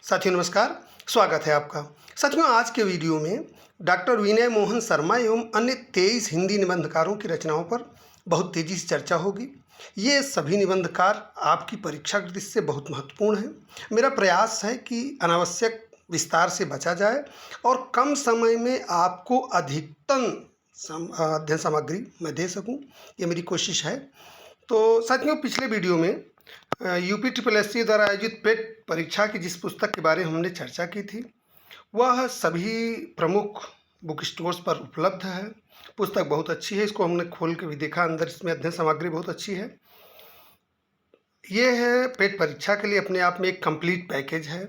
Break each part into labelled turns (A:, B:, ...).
A: साथियों नमस्कार, स्वागत है आपका। साथियों आज के वीडियो में डॉक्टर विनय मोहन शर्मा एवं अन्य 23 हिंदी निबंधकारों की रचनाओं पर बहुत तेज़ी से चर्चा होगी। ये सभी निबंधकार आपकी परीक्षा की दृष्टि से बहुत महत्वपूर्ण हैं। मेरा प्रयास है कि अनावश्यक विस्तार से बचा जाए और कम समय में आपको अधिकतम अध्ययन सामग्री मैं दे सकूं, ये मेरी कोशिश है। तो साथियों पिछले वीडियो में यूपी ट्रिपल एससी द्वारा आयोजित पेट परीक्षा की जिस पुस्तक के बारे में हमने चर्चा की थी वह सभी प्रमुख बुक स्टोर्स पर उपलब्ध है। पुस्तक बहुत अच्छी है, इसको हमने खोल के भी देखा, अंदर इसमें अध्ययन सामग्री बहुत अच्छी है। ये है पेट परीक्षा के लिए अपने आप में एक कंप्लीट पैकेज है।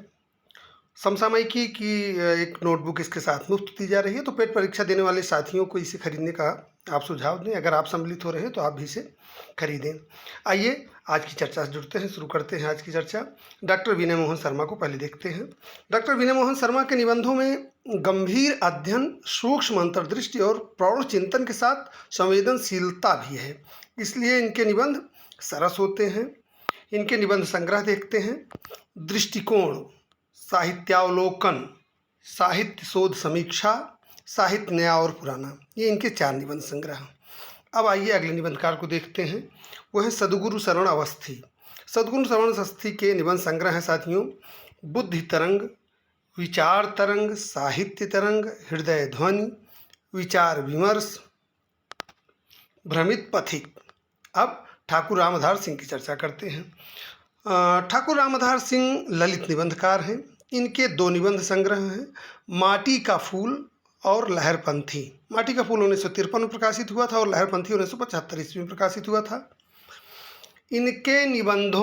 A: समसामयिकी की एक नोटबुक इसके साथ मुफ्त दी जा रही है, तो पेट परीक्षा देने वाले साथियों को इसे खरीदने का आप सुझाव दें। अगर आप सम्मिलित हो रहे हैं तो आप भी इसे खरीदें। आइए आज की चर्चा से जुड़ते हैं, शुरू करते हैं आज की चर्चा। डॉक्टर विनय मोहन शर्मा को पहले देखते हैं। डॉक्टर विनय मोहन शर्मा के निबंधों में गंभीर अध्ययन, सूक्ष्म अंतर्दृष्टि और प्रौढ़ चिंतन के साथ संवेदनशीलता भी है, इसलिए इनके निबंध सरस होते हैं। इनके निबंध संग्रह देखते हैं। दृष्टिकोण, साहित्यावलोकन, साहित्य शोध समीक्षा, साहित्य नया और पुराना, ये इनके 4 निबंध संग्रह। अब आइए अगले निबंधकार को देखते हैं। वह है सद्गुरु शरण अवस्थी। सद्गुरु शरण अवस्थी के निबंध संग्रह हैं साथियों बुद्धि तरंग, विचार तरंग, साहित्य तरंग, हृदय ध्वनि, विचार विमर्श, भ्रमित पथिक। अब ठाकुर रामधार सिंह की चर्चा करते हैं। ठाकुर रामधार सिंह ललित निबंधकार हैं। इनके 2 निबंध संग्रह हैं, माटी का फूल और लहरपंथी। माटी का फूल 1953 में प्रकाशित हुआ था और लहरपंथी 1975 ईस्वी में प्रकाशित हुआ था। इनके निबंध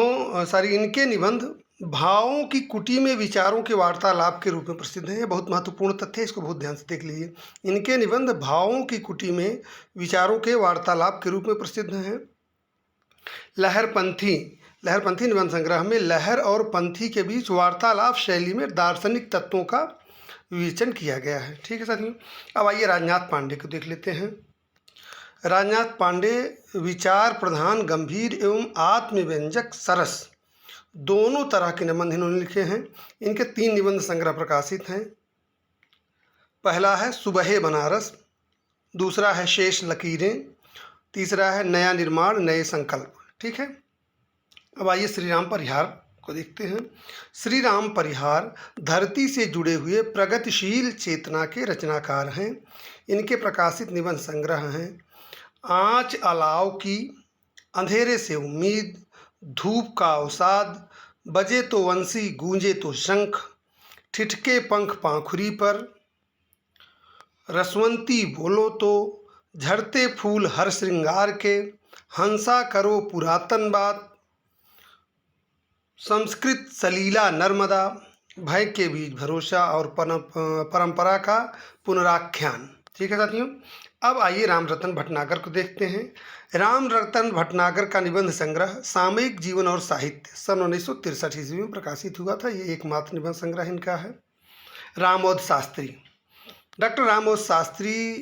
A: भावों की कुटी में विचारों के वार्तालाप के रूप में प्रसिद्ध हैं। ये बहुत महत्वपूर्ण तथ्य है, इसको बहुत ध्यान से देख लीजिए। इनके निबंध भावों की कुटी में विचारों के वार्तालाप के रूप में प्रसिद्ध हैं। लहरपंथी निबंध संग्रह में लहर और पंथी के बीच वार्तालाप शैली में दार्शनिक तत्वों का विवेचन किया गया है। ठीक है साथियों, अब आइए राजनाथ पांडे को देख लेते हैं। राजनाथ पांडे विचार प्रधान, गंभीर एवं आत्मव्यंजक, सरस, दोनों तरह के निबंध इन्होंने लिखे हैं। इनके 3 निबंध संग्रह प्रकाशित हैं। पहला है सुबह बनारस, दूसरा है शेष लकीरें, तीसरा है नया निर्माण नए संकल्प। ठीक है, अब आइए श्री राम परिहार को देखते हैं। श्री राम परिहार धरती से जुड़े हुए प्रगतिशील चेतना के रचनाकार हैं। इनके प्रकाशित निबंध संग्रह हैं आँच अलाव की, अंधेरे से उम्मीद, धूप का अवसाद, बजे तो वंशी गूंजे तो शंख, ठिठके पंख पाखुरी पर, रसवंती बोलो तो, झड़ते फूल हर श्रृंगार के, हंसा करो पुरातन बात, संस्कृत सलीला नर्मदा, भय के बीच भरोसा और परंपरा का पुनराख्यान। ठीक है साथियों, अब आइए राम रतन भटनागर को देखते हैं। राम रतन भटनागर का निबंध संग्रह सामयिक जीवन और साहित्य सन 1963 ईस्वी में प्रकाशित हुआ था। ये एकमात्र निबंध संग्रह इनका है। रामोद शास्त्री, डॉक्टर रामोद शास्त्री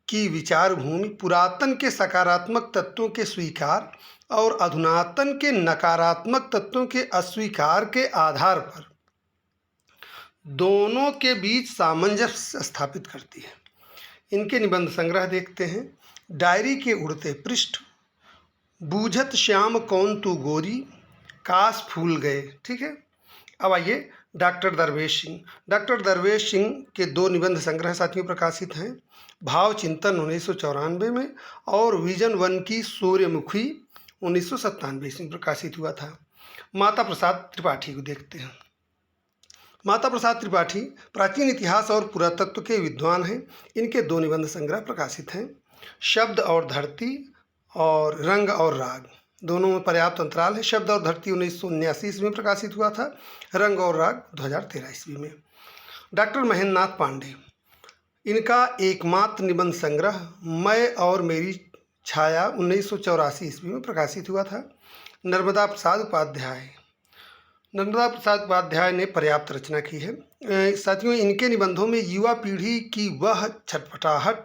A: की विचार भूमि पुरातन के सकारात्मक तत्वों के स्वीकार और अधुनातन के नकारात्मक तत्वों के अस्वीकार के आधार पर दोनों के बीच सामंजस्य स्थापित करती है। इनके निबंध संग्रह देखते हैं। डायरी के उड़ते पृष्ठ, बूझत श्याम कौन तू गोरी, काश फूल गए। ठीक है, अब आइए डॉक्टर दरवेश सिंह। डॉक्टर दरवेश सिंह के 2 निबंध संग्रह साथियों प्रकाशित हैं। भाव चिंतन 1994 में और विजन 1 की सूर्यमुखी 1997 ईस्वी में प्रकाशित हुआ था। माता प्रसाद त्रिपाठी को देखते हैं। माता प्रसाद त्रिपाठी प्राचीन इतिहास और पुरातत्व के विद्वान हैं। इनके 2 निबंध संग्रह प्रकाशित हैं। शब्द और धरती और रंग और राग, दोनों में पर्याप्त अंतराल है। शब्द और धरती 1979 ईस्वी में प्रकाशित हुआ था, रंग और राग 2013 ईस्वी में। डॉक्टर महेंद्रनाथ पांडे, इनका एकमात्र निबंध संग्रह मैं और मेरी छाया 1984 ईस्वी में प्रकाशित हुआ था। नर्मदा प्रसाद उपाध्याय ने पर्याप्त रचना की है। साथियों इनके निबंधों में युवा पीढ़ी की वह छटपटाहट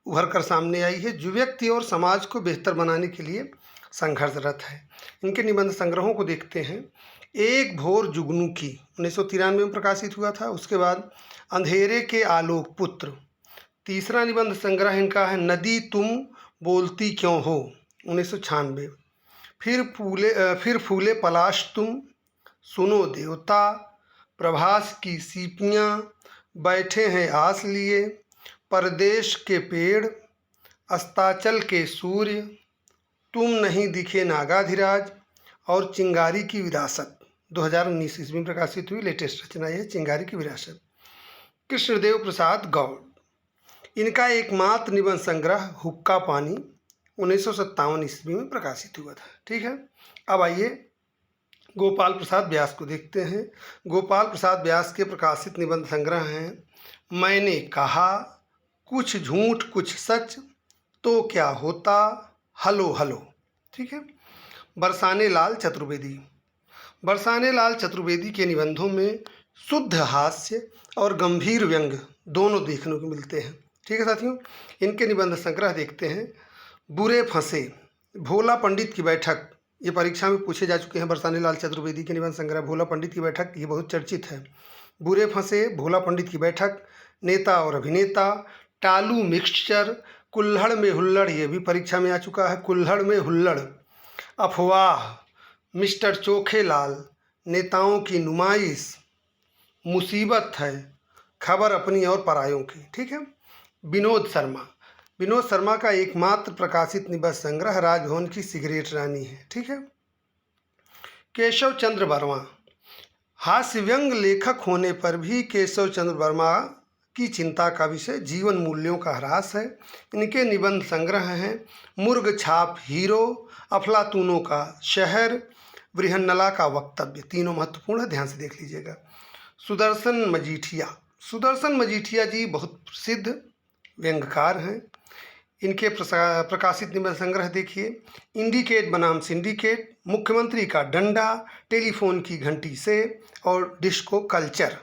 A: उभर कर सामने आई है जो व्यक्ति और समाज को बेहतर बनाने के लिए संघर्षरत है। इनके निबंध संग्रहों को देखते हैं। एक भोर जुगनू की 1993 में प्रकाशित हुआ था। उसके बाद अंधेरे के आलोक पुत्र, तीसरा निबंध संग्रह इनका है नदी तुम बोलती क्यों हो 1996। फिर फूले पलाश तुम, सुनो देवता, प्रभास की सीपियाँ, बैठे हैं आस लिए, परदेश के पेड़, अस्ताचल के सूर्य, तुम नहीं दिखे नागाधिराज और चिंगारी की विरासत 2019 ईस्वी में प्रकाशित हुई लेटेस्ट रचना है चिंगारी की विरासत। कृष्णदेव प्रसाद गौड़, इनका एकमात्र निबंध संग्रह हुक्का पानी 1957 ईस्वी में प्रकाशित हुआ था। ठीक है, अब आइए गोपाल प्रसाद व्यास को देखते हैं। गोपाल प्रसाद व्यास के प्रकाशित निबंध संग्रह हैं मैंने कहा, कुछ झूठ कुछ सच, तो क्या होता, हलो हलो। ठीक है, बरसाने लाल चतुर्वेदी, बरसाने लाल चतुर्वेदी के निबंधों में शुद्ध हास्य और गंभीर व्यंग दोनों देखने को मिलते हैं। ठीक है साथियों, इनके निबंध संग्रह देखते हैं। बुरे फंसे, भोला पंडित की बैठक, ये परीक्षा में पूछे जा चुके हैं। बरसाने लाल चतुर्वेदी के निबंध संग्रह भोला पंडित की बैठक, ये बहुत चर्चित है। बुरे फंसे, भोला पंडित की बैठक, नेता और अभिनेता, टालू मिक्सचर, कुल्हड़ में हुल्लड़, ये भी परीक्षा में आ चुका है। कुल्हड़ में हुल्लड़, अफवाह, मिस्टर चोखेलाल, नेताओं की नुमाइश, मुसीबत है, खबर अपनी और परायों की। ठीक है, विनोद शर्मा, विनोद शर्मा का एकमात्र प्रकाशित निबंध संग्रह राजभवन की सिगरेट रानी है। ठीक है, केशव चंद्र वर्मा, हास्य व्यंग लेखक होने पर भी केशव चंद्र वर्मा की चिंता का विषय जीवन मूल्यों का ह्रास है। इनके निबंध संग्रह हैं मुर्ग छाप हीरो, अफलातूनों का शहर, बृहन्नला का वक्तव्य, तीनों महत्वपूर्ण है, ध्यान से देख लीजिएगा। सुदर्शन मजीठिया, सुदर्शन मजीठिया जी बहुत प्रसिद्ध व्यंग्यकार हैं। इनके प्रकाशित निबंध संग्रह देखिए इंडिकेट बनाम सिंडिकेट, मुख्यमंत्री का डंडा, टेलीफोन की घंटी से और डिस्को कल्चर।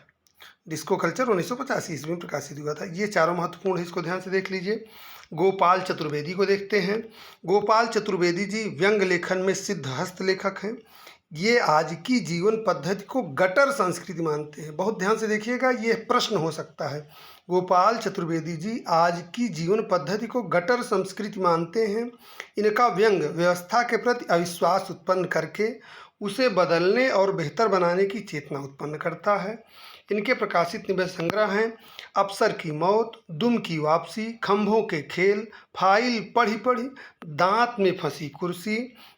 A: डिस्को कल्चर 1985 ईस्वी में प्रकाशित हुआ था। ये चारों महत्वपूर्ण है, इसको ध्यान से देख लीजिए। गोपाल चतुर्वेदी को देखते हैं। गोपाल चतुर्वेदी जी व्यंग लेखन में सिद्ध हस्त लेखक हैं। ये आज की जीवन पद्धति को गटर संस्कृति मानते हैं। बहुत ध्यान से देखिएगा, ये प्रश्न हो सकता है। गोपाल चतुर्वेदी जी आज की जीवन पद्धति को गटर संस्कृति मानते हैं। इनका व्यंग व्यवस्था के प्रति अविश्वास उत्पन्न करके उसे बदलने और बेहतर बनाने की चेतना उत्पन्न करता है। इनके प्रकाशित निबंध संग्रह हैं अफसर की मौत, दुम की वापसी, खंभों के खेल, फाइल पढ़ी पढ़ी, दांत में फंसी कुर्सी,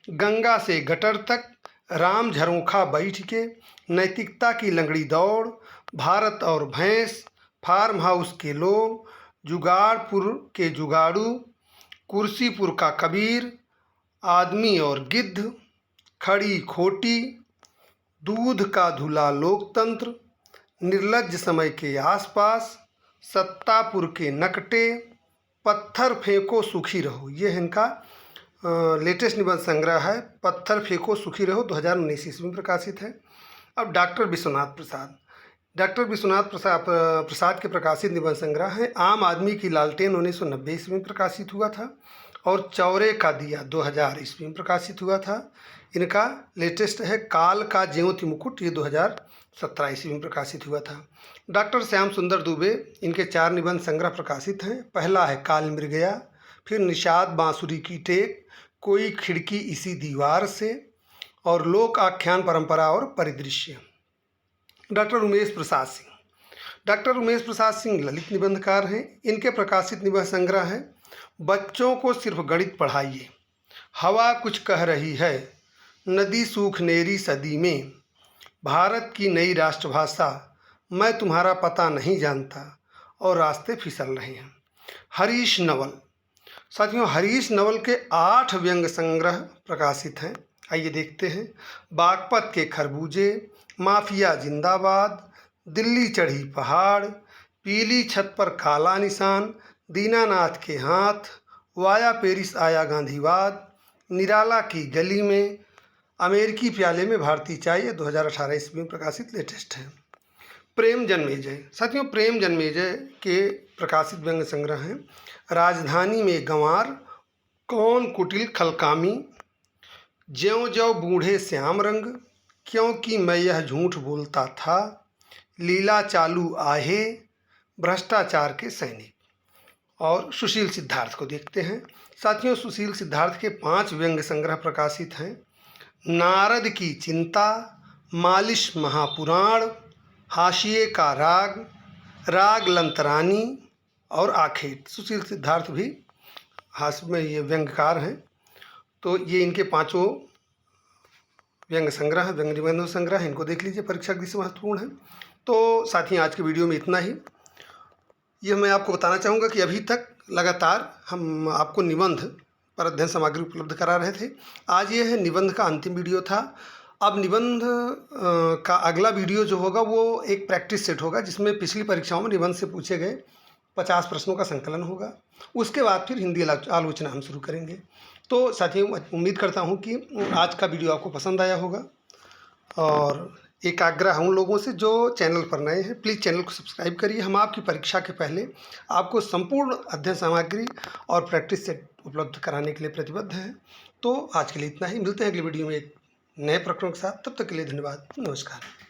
A: गंगा से गटर तक, राम झरोखा बैठ के, नैतिकता की लंगड़ी दौड़, भारत और भैंस, फार्म हाउस के लोग, जुगाड़पुर के जुगाड़ू, कुर्सीपुर का कबीर, आदमी और गिद्ध, खड़ी खोटी, दूध का धुला लोकतंत्र, निर्लज्ज समय के आसपास, सत्तापुर के नकटे, पत्थर फेंको सुखी रहो, ये इनका लेटेस्ट निबंध संग्रह है। पत्थर फेंको सुखी रहो 2019 ईस्वी में प्रकाशित है। अब डॉक्टर विश्वनाथ प्रसाद, डॉक्टर विश्वनाथ प्रसाद के प्रकाशित निबंध संग्रह है आम आदमी की लालटेन 1990 ईस्वी में प्रकाशित हुआ था और चौरे का दिया 2000 ईस्वी में प्रकाशित हुआ था। इनका लेटेस्ट है काल का ज्योति मुकुट, ये 2017 ईस्वी में प्रकाशित हुआ था। डॉक्टर श्याम सुंदर दुबे, इनके 4 निबंध संग्रह प्रकाशित हैं। पहला है काल मृगया, फिर निषाद बांसुरी की टेक, कोई खिड़की इसी दीवार से और लोक आख्यान परंपरा और परिदृश्य। डॉक्टर उमेश प्रसाद सिंह, डॉक्टर उमेश प्रसाद सिंह ललित निबंधकार हैं। इनके प्रकाशित निबंध संग्रह है बच्चों को सिर्फ गणित पढ़ाइए, हवा कुछ कह रही है, नदी सूखनेरी सदी में, भारत की नई राष्ट्रभाषा, मैं तुम्हारा पता नहीं जानता और रास्ते फिसल रहे हैं। हरीश नवल, साथियों हरीश नवल के 8 व्यंग संग्रह प्रकाशित हैं। आइए देखते हैं। बागपत के खरबूजे, माफिया जिंदाबाद, दिल्ली चढ़ी पहाड़, पीली छत पर काला निशान, दीनानाथ के हाथ, वाया पेरिस आया गांधीवाद, निराला की गली में, अमेरिकी प्याले में भारतीय चाय, 2018 ईस्वी में प्रकाशित लेटेस्ट है। प्रेम जन्मेजय, साथियों प्रेम जन्मेजय के प्रकाशित व्यंग संग्रह हैं राजधानी में गंवार, कौन कुटिल खलकामी, ज्यों ज्यों बूढ़े श्याम रंग, क्योंकि मैं यह झूठ बोलता था, लीला चालू आहे, भ्रष्टाचार के सैनिक। और सुशील सिद्धार्थ को देखते हैं। साथियों, सुशील सिद्धार्थ के 5 व्यंग संग्रह प्रकाशित हैं। नारद की चिंता, मालिश महापुराण, हाशिए का राग, राग लंतरानी और आखेट। सुशील सिद्धार्थ भी हास्य में ये व्यंग्यकार हैं। तो ये इनके 5 व्यंग संग्रह, व्यंग निबंध संग्रह, इनको देख लीजिए, परीक्षा की दृष्टि से महत्वपूर्ण है। तो साथियों, आज की वीडियो में इतना ही। यह मैं आपको बताना चाहूँगा कि अभी तक लगातार हम आपको निबंध पर अध्ययन सामग्री उपलब्ध करा रहे थे। आज ये है निबंध का अंतिम वीडियो था। अब निबंध का अगला वीडियो जो होगा वो एक प्रैक्टिस सेट होगा, जिसमें पिछली परीक्षाओं में निबंध से पूछे गए 50 प्रश्नों का संकलन होगा। उसके बाद फिर हिंदी आलोचना हम शुरू करेंगे। तो साथियों, उम्मीद करता हूँ कि आज का वीडियो आपको पसंद आया होगा। और एक आग्रह उन लोगों से जो चैनल पर नए हैं, प्लीज़ चैनल को सब्सक्राइब करिए। हम आपकी परीक्षा के पहले आपको संपूर्ण अध्ययन सामग्री और प्रैक्टिस सेट उपलब्ध कराने के लिए प्रतिबद्ध हैं। तो आज के लिए इतना ही। मिलते हैं अगले वीडियो में एक नए प्रकरण के साथ। तब तक के लिए धन्यवाद। नमस्कार।